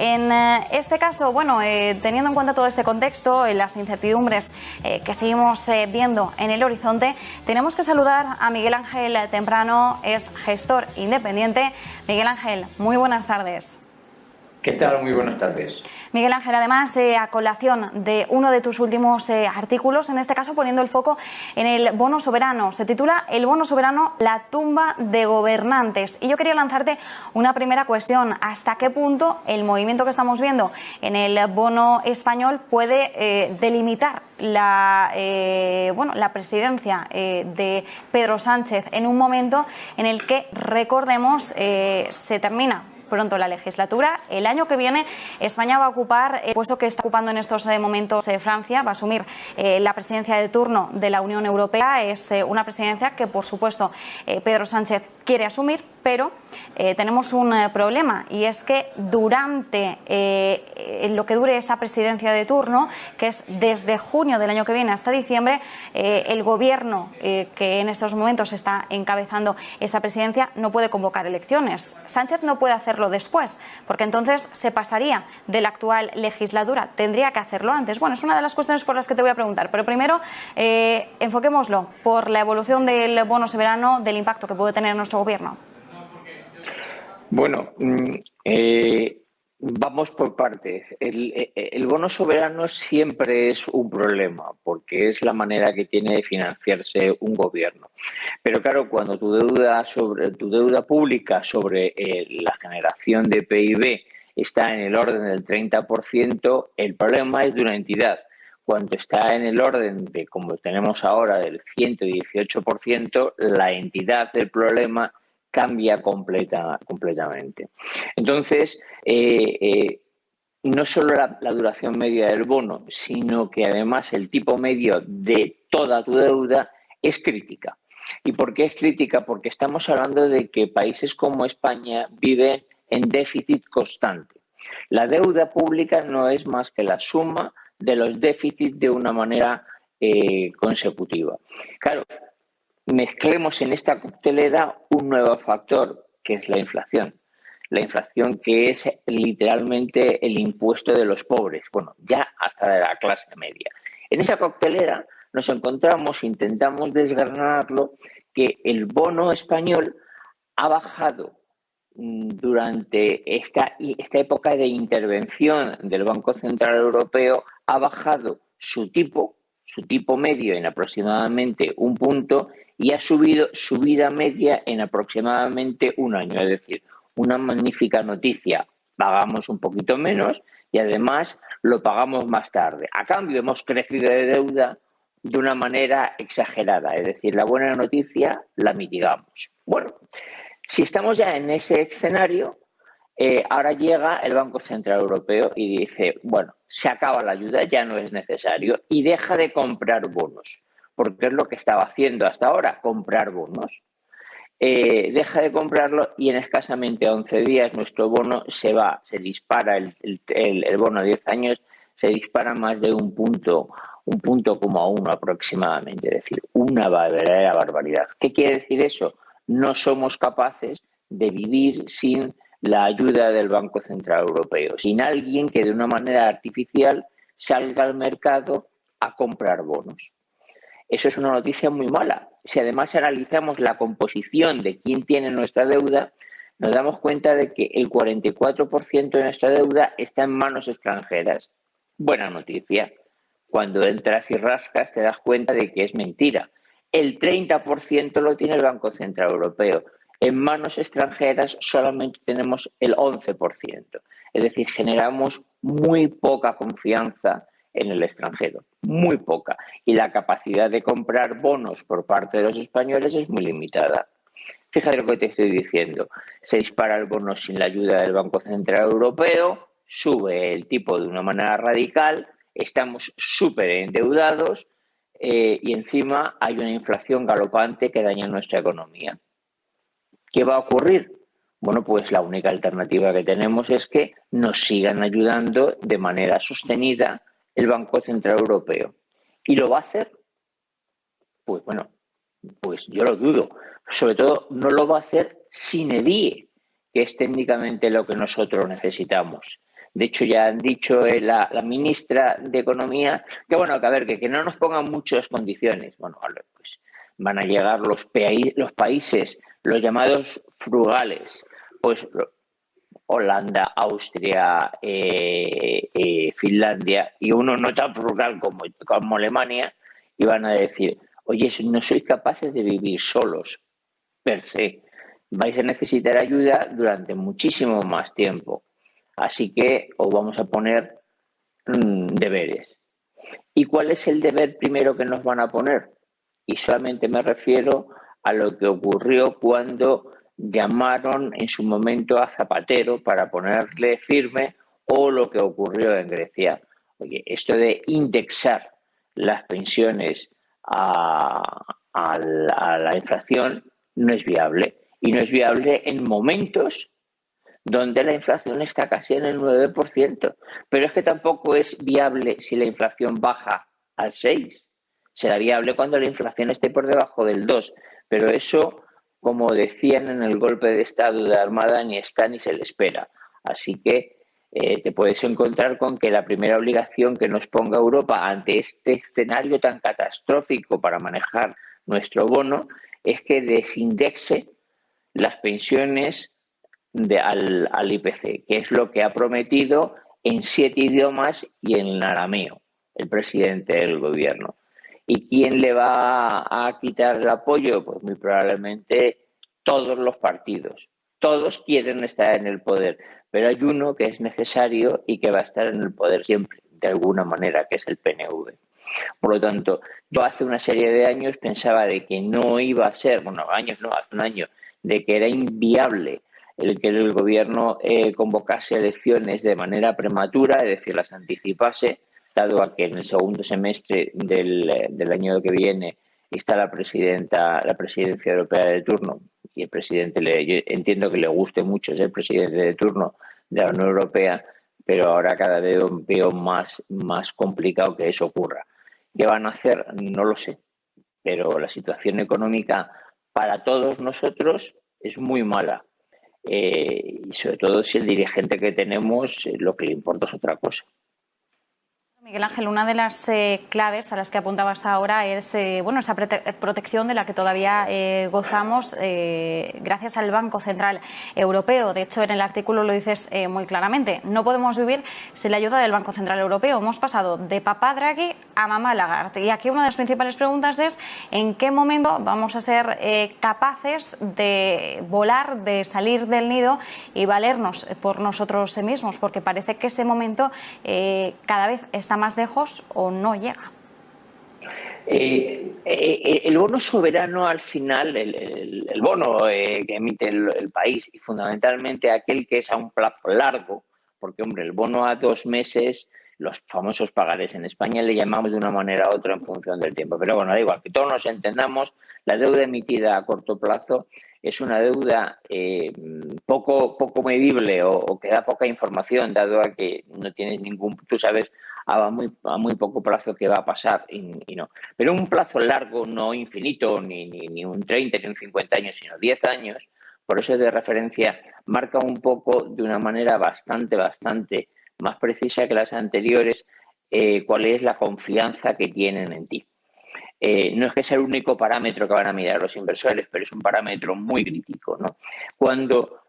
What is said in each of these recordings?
En este caso, bueno, teniendo en cuenta todo este contexto y las incertidumbres que seguimos viendo en el horizonte, tenemos que saludar a Miguel Ángel Temprano, es gestor independiente. Miguel Ángel, muy buenas tardes. ¿Qué tal? Muy buenas tardes. Miguel Ángel, además, a colación de uno de tus últimos artículos, en este caso poniendo el foco en el bono soberano. Se titula El bono soberano, la tumba de gobernantes. Y yo quería lanzarte una primera cuestión. ¿Hasta qué punto el movimiento que estamos viendo en el bono español puede delimitar la presidencia de Pedro Sánchez en un momento en el que, recordemos, se termina pronto la legislatura? El año que viene España va a ocupar el puesto que está ocupando en estos momentos Francia, va a asumir la presidencia de turno de la Unión Europea. Es una presidencia que, por supuesto, Pedro Sánchez quiere asumir, pero tenemos un problema, y es que durante lo que dure esa presidencia de turno, que es desde junio del año que viene hasta diciembre, el gobierno que en estos momentos está encabezando esa presidencia no puede convocar elecciones. Sánchez no puede hacerlo después, porque entonces se pasaría de la actual legislatura. Tendría que hacerlo antes. Bueno, es una de las cuestiones por las que te voy a preguntar, pero primero enfoquémoslo por la evolución del bono soberano, del impacto que puede tener en nuestro gobierno. Bueno, vamos por partes. El bono soberano siempre es un problema, porque es la manera que tiene de financiarse un gobierno. Pero claro, cuando tu deuda pública sobre la generación de PIB está en el orden del 30%, el problema es de una entidad. Cuando está en el orden de, como tenemos ahora, del 118%, la entidad del problema cambia completamente. Entonces, no solo la duración media del bono, sino que además el tipo medio de toda tu deuda es crítica. ¿Y por qué es crítica? Porque estamos hablando de que países como España viven en déficit constante. La deuda pública no es más que la suma de los déficits de una manera consecutiva. Claro, mezclemos en esta coctelera un nuevo factor, que es la inflación. La inflación, que es literalmente el impuesto de los pobres, bueno, ya hasta de la clase media. En esa coctelera nos encontramos, intentamos desgranarlo, que el bono español ha bajado durante esta época de intervención del Banco Central Europeo, ha bajado su tipo medio en aproximadamente un punto y ha subido su vida media en aproximadamente un año. Es decir, una magnífica noticia. Pagamos un poquito menos y además lo pagamos más tarde. A cambio, hemos crecido de deuda de una manera exagerada. Es decir, la buena noticia la mitigamos. Bueno, si estamos ya en ese escenario, ahora llega el Banco Central Europeo y dice, bueno, se acaba la ayuda, ya no es necesario, y deja de comprar bonos, porque es lo que estaba haciendo hasta ahora, comprar bonos. Deja de comprarlo y en escasamente 11 días nuestro bono se dispara, el bono a 10 años se dispara más de un punto como a uno aproximadamente, es decir, una verdadera barbaridad. ¿Qué quiere decir eso? No somos capaces de vivir sin la ayuda del Banco Central Europeo, sin alguien que de una manera artificial salga al mercado a comprar bonos. Eso es una noticia muy mala. Si además analizamos la composición de quién tiene nuestra deuda, nos damos cuenta de que el 44% de nuestra deuda está en manos extranjeras. Buena noticia. Cuando entras y rascas te das cuenta de que es mentira. El 30% lo tiene el Banco Central Europeo. En manos extranjeras solamente tenemos el 11%. Es decir, generamos muy poca confianza en el extranjero, muy poca. Y la capacidad de comprar bonos por parte de los españoles es muy limitada. Fíjate lo que te estoy diciendo. Se dispara el bono sin la ayuda del Banco Central Europeo, sube el tipo de una manera radical, estamos súper endeudados y encima hay una inflación galopante que daña nuestra economía. ¿Qué va a ocurrir? Bueno, pues la única alternativa que tenemos es que nos sigan ayudando de manera sostenida el Banco Central Europeo. ¿Y lo va a hacer? Pues bueno, pues yo lo dudo. Sobre todo no lo va a hacer sin EDIE, que es técnicamente lo que nosotros necesitamos. De hecho, ya han dicho la ministra de Economía que, bueno, que a ver, que no nos pongan muchas condiciones. Bueno, vale, pues van a llegar los países, los llamados frugales, pues Holanda, Austria, Finlandia, y uno no tan frugal como Alemania, y van a decir, oye, no sois capaces de vivir solos, per se. Vais a necesitar ayuda durante muchísimo más tiempo. Así que os vamos a poner deberes. ¿Y cuál es el deber primero que nos van a poner? Y solamente me refiero a lo que ocurrió cuando llamaron en su momento a Zapatero para ponerle firme, o lo que ocurrió en Grecia. Oye, esto de indexar las pensiones a la inflación no es viable. Y no es viable en momentos donde la inflación está casi en el 9%. Pero es que tampoco es viable si la inflación baja al 6%. Será viable cuando la inflación esté por debajo del 2%. Pero eso, como decían en el golpe de Estado de Armada, ni está ni se le espera. Así que te puedes encontrar con que la primera obligación que nos ponga Europa ante este escenario tan catastrófico para manejar nuestro bono es que desindexe las pensiones al IPC, que es lo que ha prometido en 7 idiomas y en arameo el presidente del gobierno. ¿Y quién le va a quitar el apoyo? Pues muy probablemente todos los partidos. Todos quieren estar en el poder, pero hay uno que es necesario y que va a estar en el poder siempre, de alguna manera, que es el PNV. Por lo tanto, yo hace una serie de años pensaba de que no iba a ser, bueno, años no, hace un año, de que era inviable el que el gobierno convocase elecciones de manera prematura, es decir, las anticipase, dado a que en el segundo semestre del año que viene está la presidencia europea de turno, y el presidente, yo entiendo que le guste mucho ser presidente de turno de la Unión Europea, pero ahora cada vez veo más complicado que eso ocurra. ¿Qué van a hacer? No lo sé, pero la situación económica para todos nosotros es muy mala. Y sobre todo si el dirigente que tenemos lo que le importa es otra cosa. Miguel Ángel, una de las claves a las que apuntabas ahora es esa protección de la que todavía gozamos gracias al Banco Central Europeo. De hecho, en el artículo lo dices muy claramente. No podemos vivir sin la ayuda del Banco Central Europeo. Hemos pasado de papá Draghi a mamá Lagarde. Y aquí una de las principales preguntas es ¿en qué momento vamos a ser capaces de volar, de salir del nido y valernos por nosotros mismos? Porque parece que ese momento cada vez está más lejos o no llega. El bono soberano, al final, el bono que emite el país, y fundamentalmente aquel que es a un plazo largo, porque, hombre, el bono a 2 meses, los famosos pagares en España le llamamos de una manera u otra en función del tiempo, pero bueno, da igual, que todos nos entendamos, la deuda emitida a corto plazo es una deuda poco medible o que da poca información, dado a que no tienes tú sabes a muy poco plazo qué va a pasar y no. Pero un plazo largo, no infinito, ni un 30 ni un 50 años, sino 10 años, por eso de referencia marca un poco de una manera bastante más precisa que las anteriores cuál es la confianza que tienen en ti. No es que sea el único parámetro que van a mirar los inversores, pero es un parámetro muy crítico, ¿no? Cuando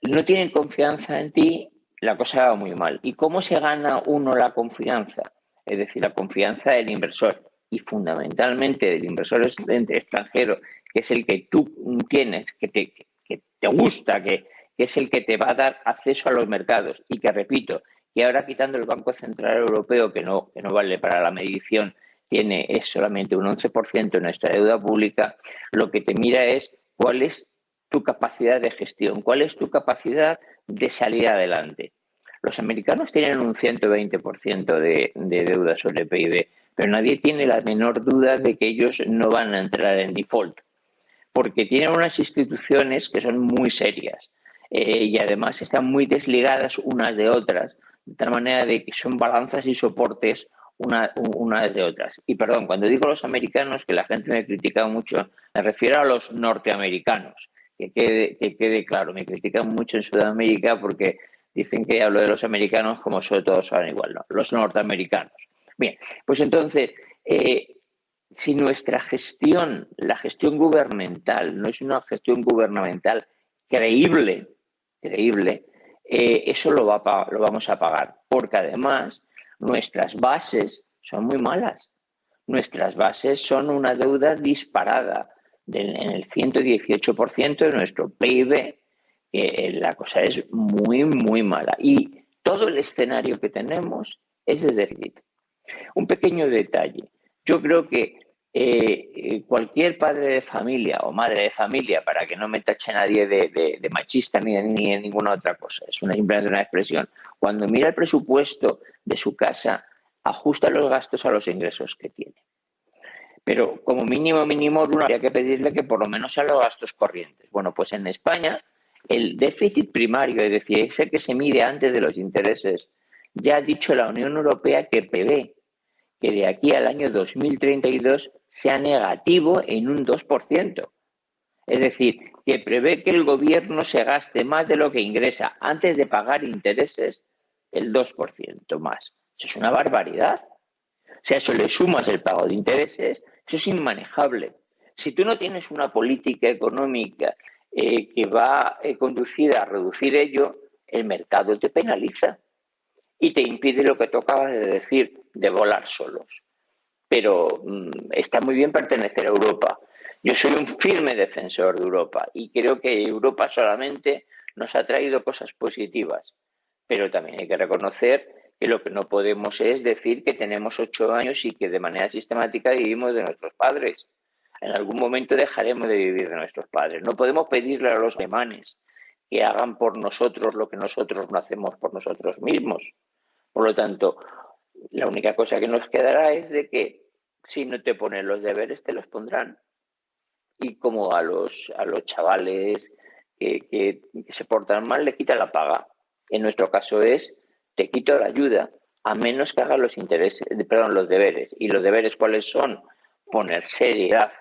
no tienen confianza en ti, la cosa va muy mal. ¿Y cómo se gana uno la confianza? Es decir, la confianza del inversor y fundamentalmente del inversor extranjero, que es el que tú tienes, que te gusta, que es el que te va a dar acceso a los mercados y que, repito, que ahora quitando el Banco Central Europeo, que no vale para la medición, es solamente un 11% de nuestra deuda pública, lo que te mira es cuál es tu capacidad de gestión, cuál es tu capacidad de salir adelante. Los americanos tienen un 120% de deuda sobre el PIB, pero nadie tiene la menor duda de que ellos no van a entrar en default, porque tienen unas instituciones que son muy serias y además están muy desligadas unas de otras, de tal manera de que son balanzas y soportes unas de otras. Y perdón, cuando digo los americanos, que la gente me ha criticado mucho, me refiero a los norteamericanos. Que quede claro, me critican mucho en Sudamérica porque Dicen que hablo de los americanos como sobre todos saben igual, ¿no? Los norteamericanos. Bien, pues entonces, si nuestra gestión, la gestión gubernamental, no es una gestión gubernamental creíble, eso lo vamos a pagar, porque además nuestras bases son muy malas. Nuestras bases son una deuda disparada en el 118% de nuestro PIB. La cosa es muy, muy mala. Y todo el escenario que tenemos es de déficit. Un pequeño detalle. Yo creo que cualquier padre de familia o madre de familia, para que no me tache nadie de machista ni de ninguna otra cosa, es simplemente una expresión, cuando mira el presupuesto de su casa, ajusta los gastos a los ingresos que tiene. Pero como mínimo, uno habría que pedirle que por lo menos sean los gastos corrientes. Bueno, pues en España el déficit primario, es decir, ese que se mide antes de los intereses, ya ha dicho la Unión Europea que prevé que de aquí al año 2032 sea negativo en un 2%. Es decir, que prevé que el gobierno se gaste más de lo que ingresa antes de pagar intereses, el 2% más. Eso es una barbaridad. O sea, eso le sumas el pago de intereses, eso es inmanejable. Si tú no tienes una política económica que va conducida a reducir ello, el mercado te penaliza y te impide lo que tú acabas de decir, de volar solos. Pero está muy bien pertenecer a Europa. Yo soy un firme defensor de Europa y creo que Europa solamente nos ha traído cosas positivas, pero también hay que reconocer que lo que no podemos es decir que tenemos 8 años y que de manera sistemática vivimos de nuestros padres. En algún momento dejaremos de vivir de nuestros padres. No podemos pedirle a los alemanes que hagan por nosotros lo que nosotros no hacemos por nosotros mismos. Por lo tanto, la única cosa que nos quedará es de que si no te ponen los deberes, te los pondrán. Y como a los chavales que se portan mal, le quita la paga. En nuestro caso es, te quito la ayuda, a menos que hagas los deberes. ¿Y los deberes cuáles son? Poner seriedad.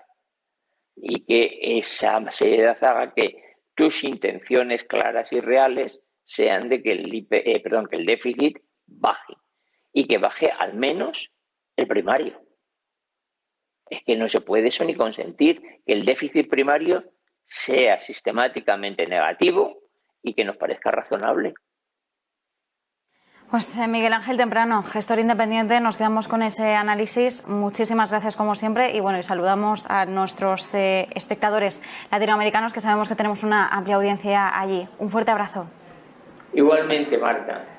Y que esa seriedad haga que tus intenciones claras y reales sean de que el déficit baje. Y que baje al menos el primario. Es que no se puede eso ni consentir, que el déficit primario sea sistemáticamente negativo y que nos parezca razonable. Pues Miguel Ángel Temprano, gestor independiente, nos quedamos con ese análisis. Muchísimas gracias como siempre y bueno, y saludamos a nuestros espectadores latinoamericanos que sabemos que tenemos una amplia audiencia allí. Un fuerte abrazo. Igualmente, Marta.